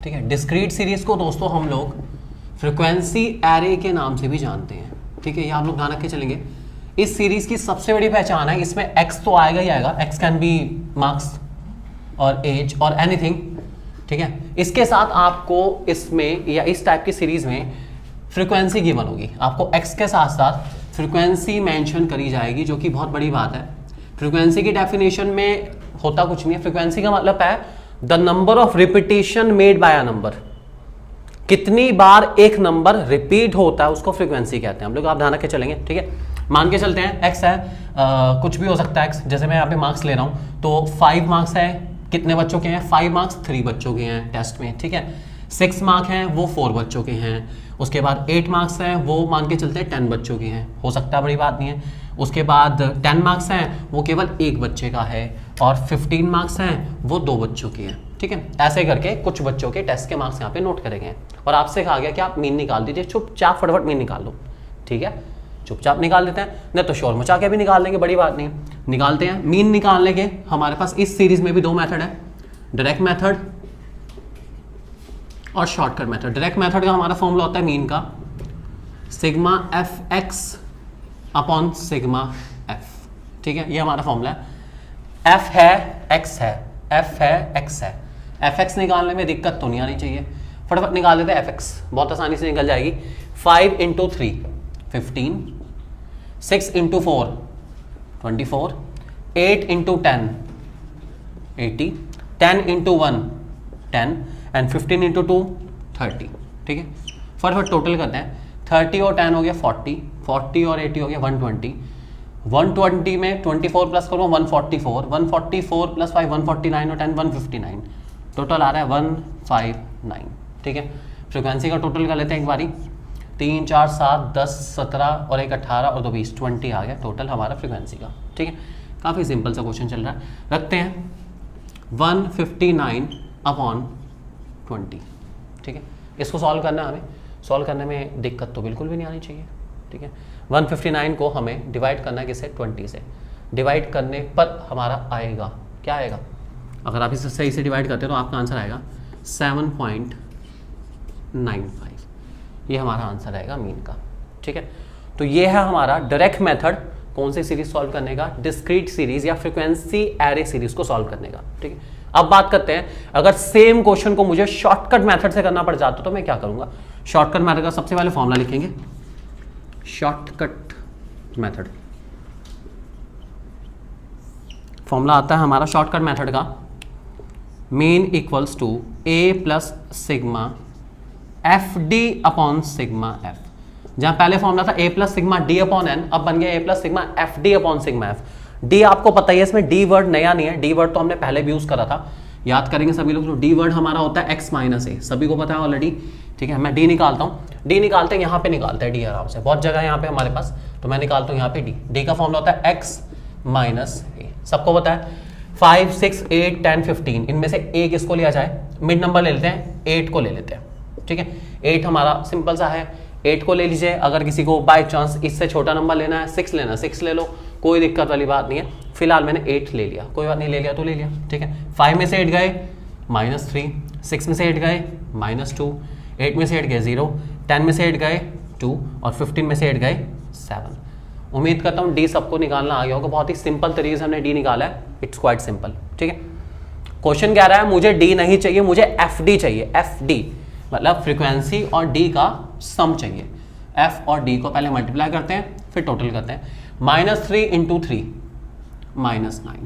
ठीक है। Discrete series को दोस्तों हम लोग फ्रीक्वेंसी एरे के नाम से भी जानते हैं। ठीक है, ये आप लोग ध्यान रख के चलेंगे। इस सीरीज की सबसे बड़ी पहचान है, इसमें एक्स तो आएगा ही आएगा, एक्स कैन बी मार्क्स और एज और एनीथिंग। ठीक है, इसके साथ आपको इसमें या इस टाइप की सीरीज में फ्रीक्वेंसी गिवन होगी, आपको एक्स के साथ साथ फ्रीक्वेंसी मेंशन करी जाएगी, जो कि बहुत बड़ी बात है। फ्रीक्वेंसी की डेफिनेशन में होता कुछ नहीं है। फ्रीक्वेंसी का मतलब है the number of repetition made by a number, कितनी बार एक नंबर रिपीट होता है उसको फ्रीक्वेंसी कहते हैं हम लोग। आप ध्यान रख के चलेंगे। ठीक है, मान के चलते हैं एक्स है, कुछ भी हो सकता है एक्स। जैसे मैं यहाँ पे मार्क्स ले रहा हूँ तो 5 मार्क्स है, कितने बच्चों के हैं? 5 मार्क्स 3 बच्चों के हैं टेस्ट में। ठीक है, 6 मार्क हैं वो 4 बच्चों के हैं। उसके बाद 8 मार्क्स हैं वो मान के चलते हैं 10 बच्चों के हैं, हो सकता है, बड़ी बात नहीं है। उसके बाद 10 मार्क्स हैं वो केवल 1 बच्चे का है, और 15 मार्क्स हैं वो 2 बच्चों की हैं। ठीक है, ऐसे करके कुछ बच्चों के टेस्ट के मार्क्स यहाँ पे नोट करेंगे। और आपसे कहा गया कि आप मीन निकाल दीजिए, चुपचाप फटाफट मीन निकाल लो। ठीक है, चुपचाप निकाल देते हैं, नहीं तो शोर मचा के भी निकाल लेंगे, बड़ी बात नहीं। निकालते हैं। मीन निकालने के हमारे पास इस सीरीज में भी 2 मेथड है, डायरेक्ट मेथड और शॉर्टकट मेथड। डायरेक्ट मेथड का हमारा फॉर्मूला होता है मीन का sigma F x upon sigma F. ठीक है, ये हमारा फॉर्मूला है। एफ है एक्स है, एफ है एक्स है। एफ एक्स निकालने में दिक्कत तो नहीं आनी चाहिए, फटाफट निकाल देते हैं। एफ एक्स बहुत आसानी से निकल जाएगी। 5 × 3 15, 6 × 4 24, 8 × 10 80, 10 × 1 10 एंड 15 × 2 30। ठीक है, फटाफट टोटल करते हैं। 30 और 10 हो गया 40, 40 और 80 हो गया 120। 120 में 24 प्लस करो 144, 144 प्लस 5 149 और 10 159, टोटल आ रहा है 159। ठीक है, फ्रीक्वेंसी का टोटल कर लेते हैं एक बारी। 3 4 7 10 17 और 1 18 और 2 20, 20 आ गया टोटल हमारा फ्रीक्वेंसी का। ठीक है, काफ़ी सिंपल सा क्वेश्चन चल रहा है। रखते हैं 159 अपॉन 20। ठीक है, इसको सॉल्व करना है हमें। सॉल्व करने में दिक्कत तो बिल्कुल भी नहीं आनी चाहिए। ठीक है, 159 को हमें डिवाइड करना है किससे? 20 से। डिवाइड करने पर हमारा आएगा, क्या आएगा? अगर आप इसे सही से डिवाइड करते हैं तो आपका आंसर आएगा 7.95। ये हमारा आंसर आएगा मीन का। ठीक है, तो ये है हमारा डायरेक्ट मेथड कौन सी सीरीज सॉल्व करने का? डिस्क्रीट सीरीज या फ्रीक्वेंसी एरे सीरीज को सॉल्व करने का। ठीक है, अब बात करते हैं, अगर सेम क्वेश्चन को मुझे शॉर्टकट मेथड से करना पड़ जाता तो मैं क्या करूंगा? शॉर्टकट मेथड का सबसे पहले फॉर्मूला लिखेंगे, शॉर्टकट मेथड। फॉर्मूला आता है हमारा शॉर्टकट मेथड का, mean equals to A plus sigma F D upon sigma F. जहां पहले फॉर्मूला था A plus sigma D upon N, अब बन गया A plus sigma F D upon sigma F. D आपको पता ही है, इसमें डी वर्ड नया नहीं है, डी वर्ड तो हमने पहले भी यूज करा था, याद करेंगे सभी लोग। तो डी वर्ड हमारा होता है एक्स माइनस ए, सभी को पता है ऑलरेडी। ठीक है, मैं डी निकालता हूँ। डी निकालते हैं, यहाँ पे निकालते हैं डी आराम से, बहुत जगह है यहाँ पे हमारे पास, तो मैं निकालता हूँ यहाँ पे डी। डी का फॉर्मूला होता है एक्स माइनस ए, सबको पता है। 5 6 8 10 15, इनमें से एक इसको लिया जाए, मिड नंबर ले लेते हैं, 8 को ले लेते हैं। ठीक है, 8 हमारा सिंपल सा है, 8 को ले लीजिए। अगर किसी को बाय चांस इससे छोटा नंबर लेना है, 6 लेना, 6 ले लो, कोई दिक्कत वाली बात नहीं है। फिलहाल मैंने 8 ले लिया, कोई बात नहीं, ले लिया तो ले लिया। ठीक है, 5 में से 8 गए -3, 6 में से 8 गए -2, 8 में से 8 गए 0, 10 में से 8 गए 2 और 15 में से 8 गए 7। उम्मीद करता हूँ डी सबको निकालना आ गया होगा। बहुत ही सिंपल तरीके से हमने डी निकाला है, इट्स क्वाइट सिंपल। ठीक है, क्वेश्चन कह रहा है मुझे डी नहीं चाहिए, मुझे एफ डी चाहिए। एफ डी मतलब फ्रीक्वेंसी और डी का सम चाहिए। एफ और डी को पहले मल्टीप्लाई करते हैं, फिर टोटल करते हैं। -3 × 3 -9,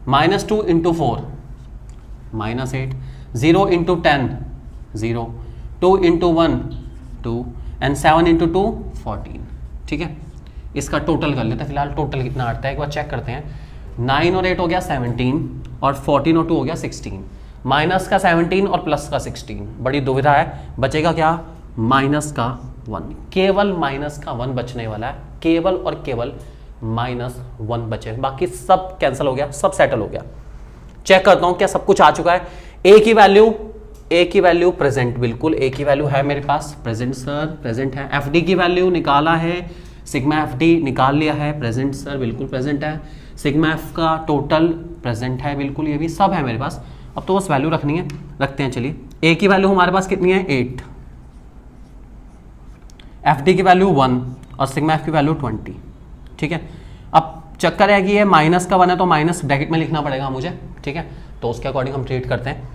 -2 × 4 -8, 0 × 10 0, 2 × 1 2 एंड 7 × 2 14। ठीक है, इसका टोटल कर लेते हैं। फिलहाल टोटल कितना आता है एक बार चेक करते हैं। 9 और 8 हो गया 17 और 14 और 2 हो गया 16। माइनस का 17 और प्लस का 16, बड़ी दुविधा है, बचेगा क्या? माइनस का 1, केवल माइनस का 1 बचने वाला है, केवल और केवल -1 बचे, बाकी सब कैंसिल हो गया, सब सेटल हो गया। चेक करता हूं क्या सब कुछ आ चुका है। ए की वैल्यू प्रेजेंट, बिल्कुल ए की वैल्यू है मेरे पास, प्रेजेंट सर, प्रेजेंट है। एफ डी की वैल्यू निकाला है, सिग्मा एफ डी निकाल लिया है, प्रेजेंट सर, बिल्कुल प्रेजेंट है। सिग्मा एफ का टोटल प्रेजेंट है, बिल्कुल, ये भी सब है मेरे पास। अब तो बस वैल्यू रखनी है, रखते हैं। चलिए ए की वैल्यू हमारे पास कितनी है 8, एफ डी की वैल्यू 1 और सिग्मा एफ की वैल्यू 20। ठीक है, अब चक्कर है कि ये माइनस का 1 है तो माइनस ब्रैकेट में लिखना पड़ेगा मुझे। ठीक है, तो उसके अकॉर्डिंग हम ट्रीट करते हैं।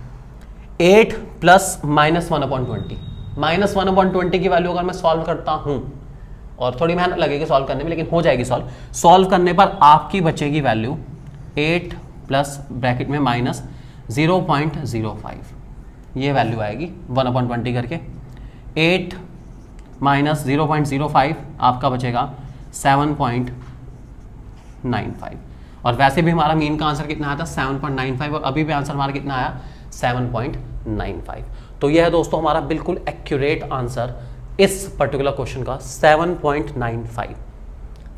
8 प्लस माइनस 1/20, माइनस 1/20 की वैल्यू अगर मैं सॉल्व करता हूं, और थोड़ी मेहनत लगेगी सॉल्व करने में लेकिन हो जाएगी सॉल्व करने पर आपकी बचेगी वैल्यू 8 प्लस ब्रैकेट में माइनस 0.05, ये वैल्यू आएगी 1/20 करके। 8 माइनस 0.05 आपका बचेगा 7.95, और वैसे भी हमारा मीन का आंसर कितना आया था 7.95, और अभी भी आंसर हमारा कितना आया 7.95। तो यह है दोस्तों हमारा बिल्कुल एक्यूरेट आंसर इस पर्टिकुलर क्वेश्चन का 7.95।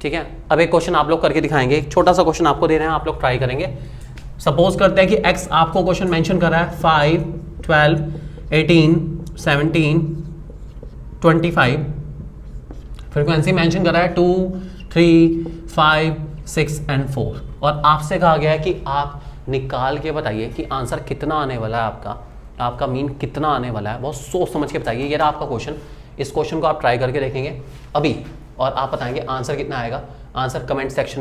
ठीक है, अब एक क्वेश्चन आप लोग करके दिखाएंगे, एक छोटा सा क्वेश्चन आपको दे रहे हैं, आप लोग ट्राई करेंगे। सपोज करते हैं कि x आपको क्वेश्चन मेंशन कर रहा है 5, 12, 18, 17, 25, फ्रीक्वेंसी मेंशन कर रहा है 2, 3, 5, 6 एंड 4, और आपसे कहा गया है कि आप निकाल के बताइए कि आंसर कितना आने वाला है, आपका मीन कितना आने वाला है, बहुत सोच समझ के बताइए। ये रहा आपका क्वेश्चन, इस क्वेश्चन को आप ट्राई करके देखेंगे अभी और आप बताएंगे आंसर कितना आएगा। आंसर कमेंट सेक्शन में